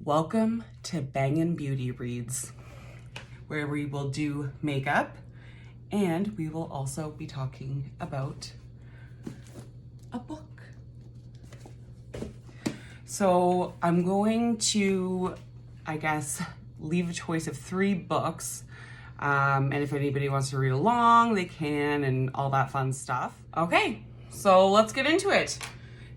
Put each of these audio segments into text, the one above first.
Welcome to Bangin' Beauty Reads, where we will do makeup and we will also be talking about a book. So I'm going to, leave a choice of 3 books. And if anybody wants to read along, they can, and all that fun stuff. Okay, so let's get into it.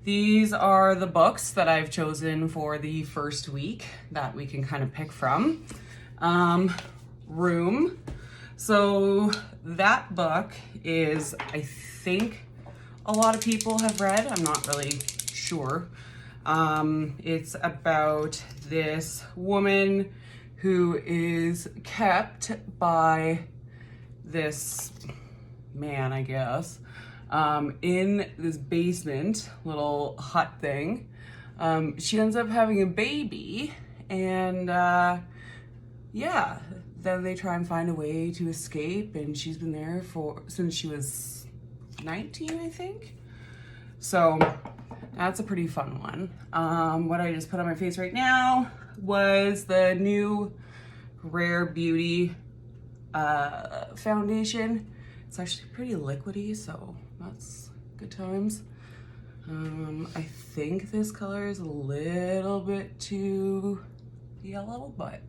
These are the books that I've chosen for the first week that we can kind of pick from. Room. So that book is, I think, a lot of people have read. I'm not really sure. It's about this woman who is kept by this man, I guess, in this basement little hut thing. She ends up having a baby, and then they try and find a way to escape, and she's been there since she was 19, I think. So that's a pretty fun one. What I just put on my face right now was the new Rare Beauty foundation. It's actually pretty liquidy, so that's good times. I think this color is a little bit too yellow, but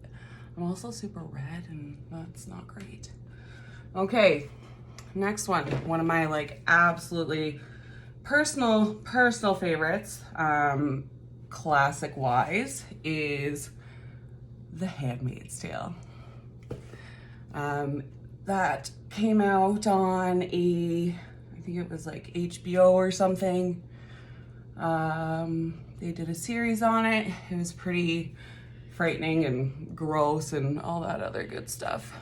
I'm also super red and that's not great. Okay, next one of my absolutely personal favorites, classic wise, is The Handmaid's Tale. That came out on I think it was like HBO or something. They did a series on it. It was pretty frightening and gross and all that other good stuff.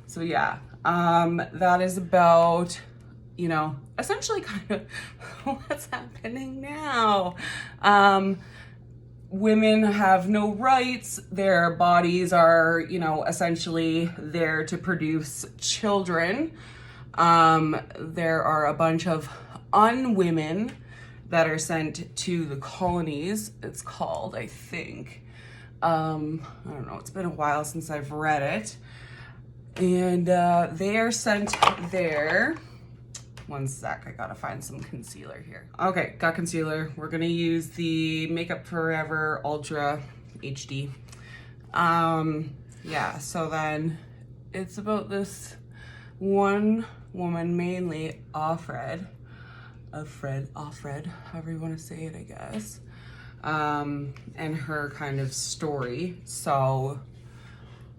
So yeah, that is about, essentially kind of what's happening now. Women have no rights. Their bodies are, essentially there to produce children. There are a bunch of unwomen that are sent to the colonies, it's called, I think. I don't know, it's been a while since I've read it. And they are sent there. One sec, I gotta find some concealer here. Okay, got concealer. We're gonna use the Makeup Forever Ultra HD. So then it's about this one woman, mainly Offred, however you wanna say it, I guess. And her kind of story. So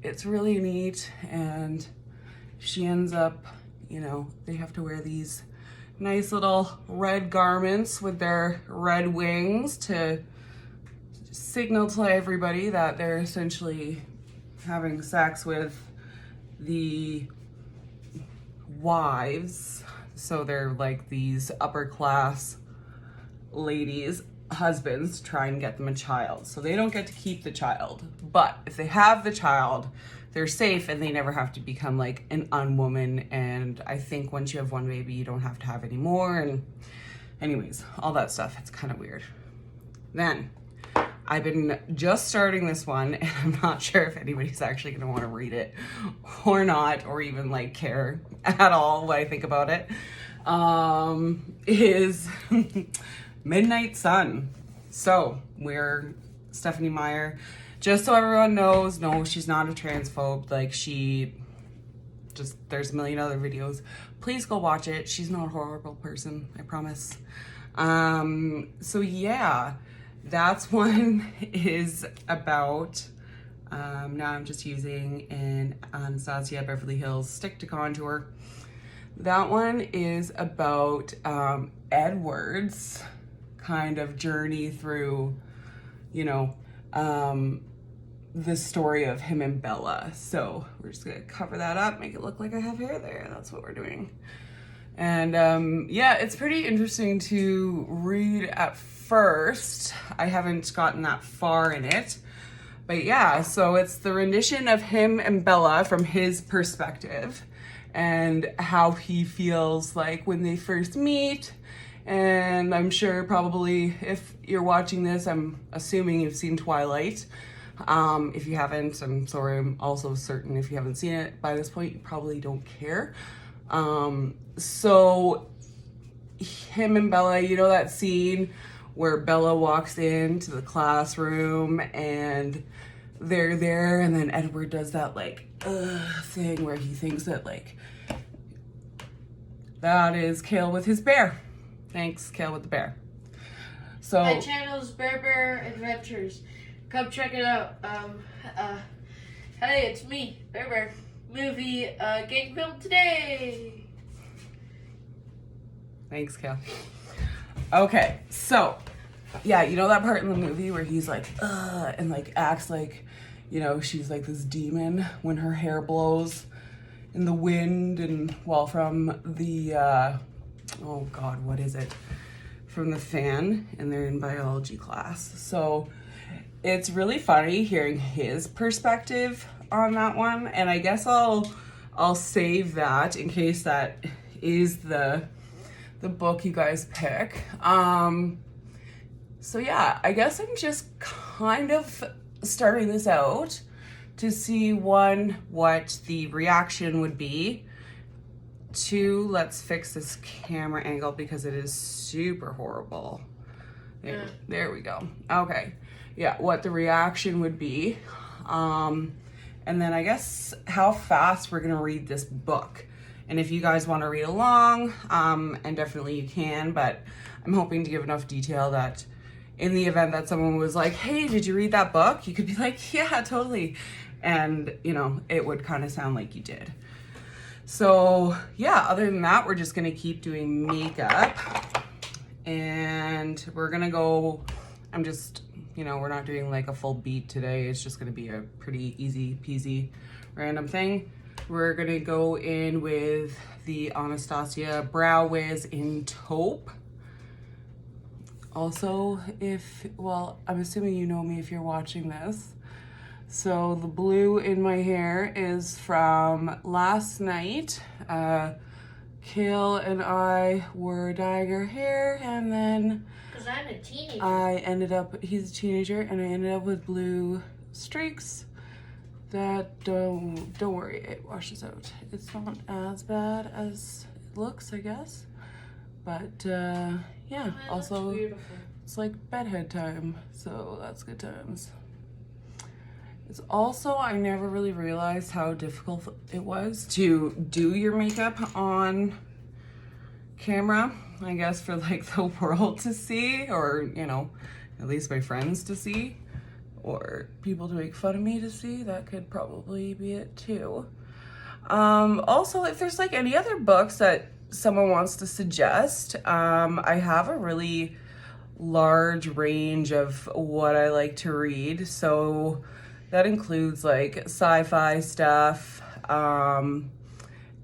it's really neat, and she ends up, they have to wear these nice little red garments with their red wings to signal to everybody that they're essentially having sex with the wives. So they're like these upper class ladies' husbands try and get them a child. So they don't get to keep the child. But if they have the child, they're safe and they never have to become like an unwoman. And I think once you have one baby, you don't have to have any more. And anyways, all that stuff, it's kind of weird. Then I've been just starting this one, and I'm not sure if anybody's actually gonna want to read it or not, or even care at all what I think about it. Is Midnight Sun. So we're Stephenie Meyer. Just so everyone knows, no, she's not a transphobe. There's a million other videos. Please go watch it. She's not a horrible person, I promise. So yeah, that's one is about, now I'm just using an Anastasia Beverly Hills Stick to Contour. That one is about Edward's kind of journey through, the story of him and Bella. So we're just gonna cover that up, make it look like I have hair there. That's what we're doing. And it's pretty interesting to read at first. I haven't gotten that far in it. But yeah, so it's the rendition of him and Bella from his perspective and how he feels like when they first meet And I'm sure probably if you're watching this, I'm assuming you've seen Twilight. If you haven't, I'm sorry. I'm also certain if you haven't seen it by this point, you probably don't care. So him and Bella, you know that scene where Bella walks into the classroom and they're there, and then Edward does that like thing where he thinks that like that is Kale with his bear. Thanks, Kale with the bear. So my channel's Bear Adventures. Come check it out. Hey, it's me, Bear. Movie getting filmed today. Thanks, Kale. Okay, so yeah, you know that part in the movie where he's like, and like acts like, you know, she's like this demon when her hair blows in the wind, and well, from the oh god, what is it? From the fan, and they're in biology class. So it's really funny hearing his perspective on that one, and I guess I'll save that in case that is the book you guys pick. So yeah, I guess I'm just kind of starting this out to see one, what the reaction would be. Two, let's fix this camera angle because it is super horrible. There we go. Okay. Yeah, what the reaction would be. And then I guess how fast we're gonna read this book. And if you guys want to read along, and definitely you can, but I'm hoping to give enough detail that in the event that someone was like, hey, did you read that book? You could be like, yeah, totally. And, you know, it would kind of sound like you did. So yeah, other than that, we're just gonna keep doing makeup, and we're gonna go, I'm just, you know, we're not doing like a full beat today. It's just gonna be a pretty easy peasy random thing. We're gonna go in with the Anastasia Brow Wiz in Taupe. Also, well, I'm assuming you know me if you're watching this. So the blue in my hair is from last night. Kale and I were dyeing our hair, and then Because I'm a teenager. I ended up, he's a teenager, and I ended up with blue streaks. That don't worry, it washes out. It's not as bad as it looks, I guess. But yeah, That also looks beautiful. it's like bedhead time, so that's good times. It's also, I never really realized how difficult it was to do your makeup on camera, I guess, for like the world to see, or, you know, at least my friends to see, or people to make fun of me to see. That could probably be it too. Also, if there's like any other books that someone wants to suggest, I have a really large range of what I like to read. So that includes like sci-fi stuff,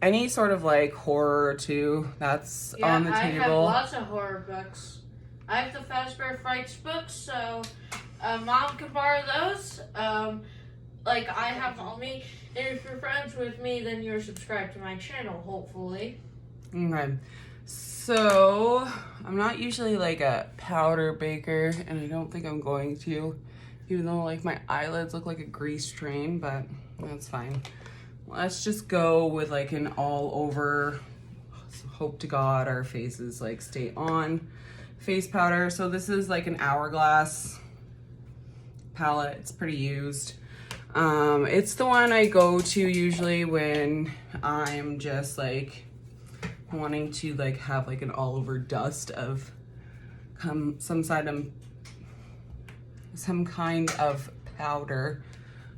any sort of like horror too, that's on the I table. have lots of horror books. I have the Fazbear Frights books, so Mom can borrow those. Like, I have only, and if you're friends with me, then you're subscribed to my channel, hopefully. Okay, so I'm not usually like a powder baker, and I don't think I'm going to, even though like my eyelids look like a grease train, but that's fine. Let's just go with like an all over, hope to God our faces like stay on face powder. So this is like an Hourglass palette. It's pretty used. It's the one I go to usually when I'm just like wanting to like have like an all over dust of some kind of powder,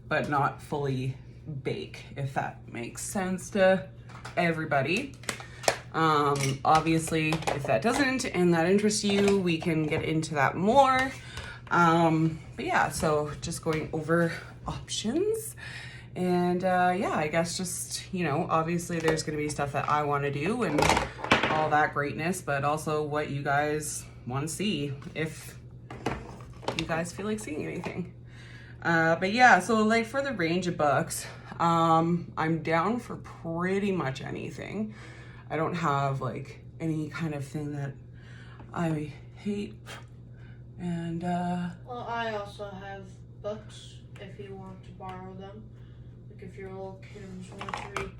but not fully bake, if that makes sense to everybody. Obviously, if that doesn't and that interests you, we can get into that more. But yeah, so just going over options. And yeah, I guess just, you know, obviously there's going to be stuff that I want to do and all that greatness, but also what you guys want to see if you guys feel like seeing anything. But yeah, so like for the range of books, I'm down for pretty much anything. I don't have like any kind of thing that I hate. And well, I also have books if you want to borrow them. Like if your little kids want to read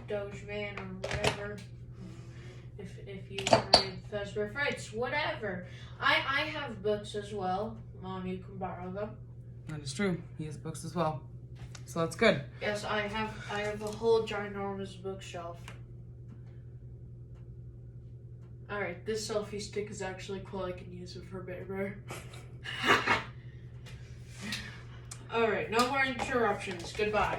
Doge Man or whatever. If you want to read Fazbear Frights, whatever. I have books as well. Mom, you can borrow them. that is true. He has books as well. So that's good. Yes, I have a whole ginormous bookshelf. Alright, this selfie stick is actually cool. I can use it for Bear Bear. Alright, no more interruptions. Goodbye.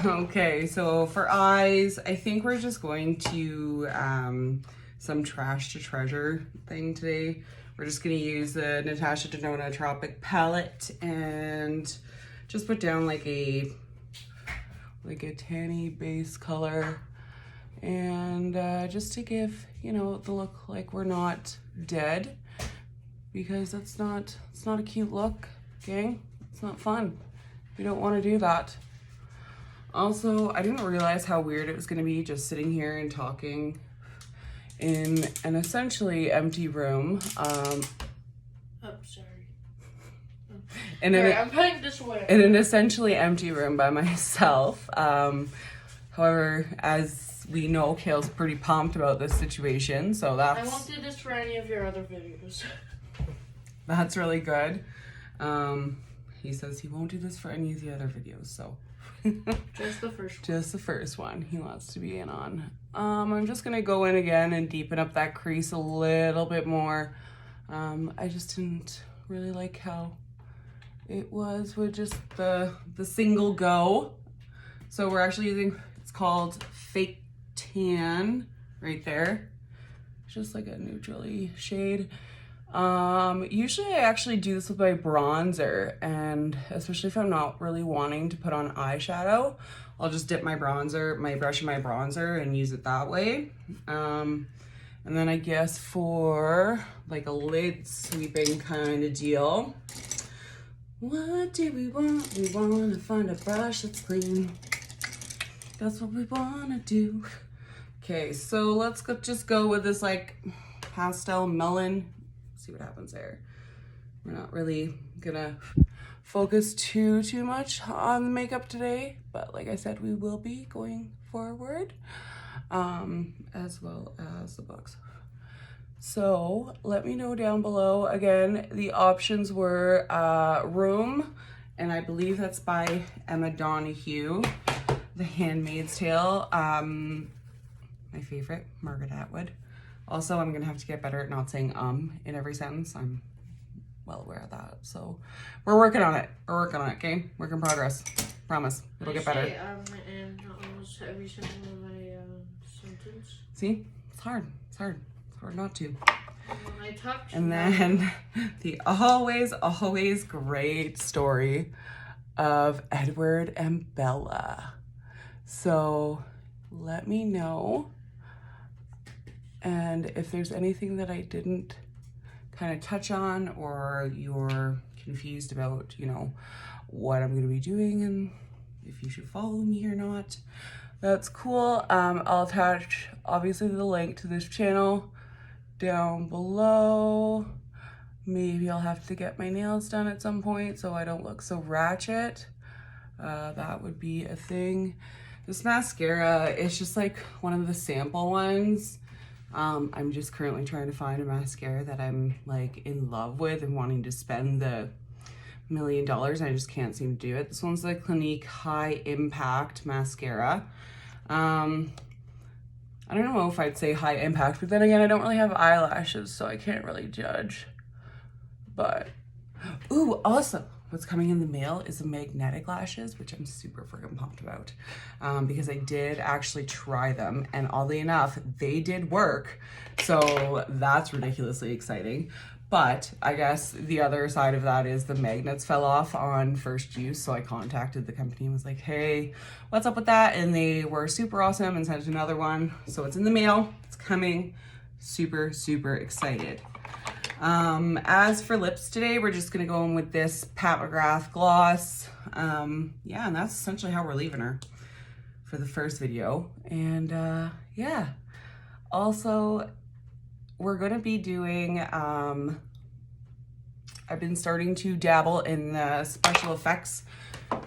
Okay, so for eyes, I think we're just going to some trash to treasure thing today. We're just gonna use the Natasha Denona Tropic palette and just put down like a tanny base color, and just to give, you know, the look like we're not dead, because it's not a cute look, gang. It's not fun. We don't want to do that. Also, I didn't realize how weird it was going to be just sitting here and talking in an essentially empty room. Oh, sorry. In I'm putting this away. in an essentially empty room by myself. However, as we know, Kale's pretty pumped about this situation, so I won't do this for any of your other videos. that's really good. He says he won't do this for any of the other videos, so... Just the first one. Just the first one he wants to be in on. I'm just gonna go in again and deepen up that crease a little bit more. I just didn't really like how it was with just the single go. So we're actually using, it's called Fake Tan right there. Just like a neutrally shade. Usually I actually do this with my bronzer, and especially if I'm not really wanting to put on eyeshadow, I'll just dip my brush in my bronzer and use it that way. And then I guess for like a lid sweeping kind of deal, what do we want? We want to find a brush that's clean. That's what we want to do. Okay, so let's just go with this like pastel melon. See what happens there. We're not really gonna focus too much on the makeup today, but like I said, we will be going forward, as well as the books. So let me know down below. Again, the options were Room, and I believe that's by Emma Donoghue. The Handmaid's Tale, my favorite, Margaret Atwood. Also, I'm gonna have to get better at not saying in every sentence. I'm well aware of that. So we're working on it. Okay? Work in progress. Promise. It'll get better. In almost every single of my sentence. See? It's hard. It's hard not to. And when I talk to And then the always great story of Edward and Bella. So let me know. And if there's anything that I didn't kind of touch on, or you're confused about, you know, what I'm going to be doing and if you should follow me or not, that's cool. I'll attach obviously the link to this channel down below. Maybe I'll have to get my nails done at some point so I don't look so ratchet. That would be a thing. This mascara is just like one of the sample ones. I'm just currently trying to find a mascara that I'm like in love with and wanting to spend the $1 million. I just can't seem to do it. This one's the Clinique High Impact Mascara. I don't know if I'd say high impact, but then again, I don't really have eyelashes, so I can't really judge. But, ooh, also, what's coming in the mail is the magnetic lashes, which I'm super freaking pumped about, because I did actually try them, and oddly enough, they did work. So that's ridiculously exciting. But I guess the other side of that is the magnets fell off on first use. So I contacted the company and was like, hey, what's up with that? And they were super awesome and sent another one. So it's in the mail, it's coming. Super excited. As for lips today, we're just gonna go in with this Pat McGrath gloss. Yeah, and that's essentially how we're leaving her for the first video. And yeah, also we're gonna be doing, I've been starting to dabble in the special effects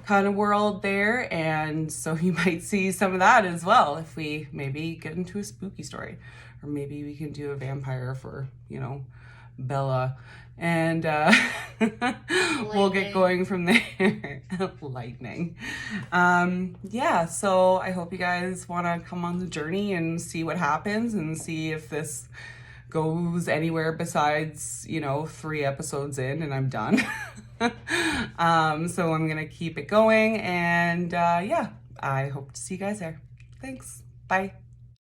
kind of world there, and so you might see some of that as well if we maybe get into a spooky story, or maybe we can do a vampire for, you know, Bella, and we'll get going from there. Lightning. Yeah, so I hope you guys want to come on the journey and see what happens and see if this goes anywhere besides, you know, 3 episodes in and I'm done. So I'm gonna keep it going, and yeah, I hope to see you guys there. Thanks. Bye.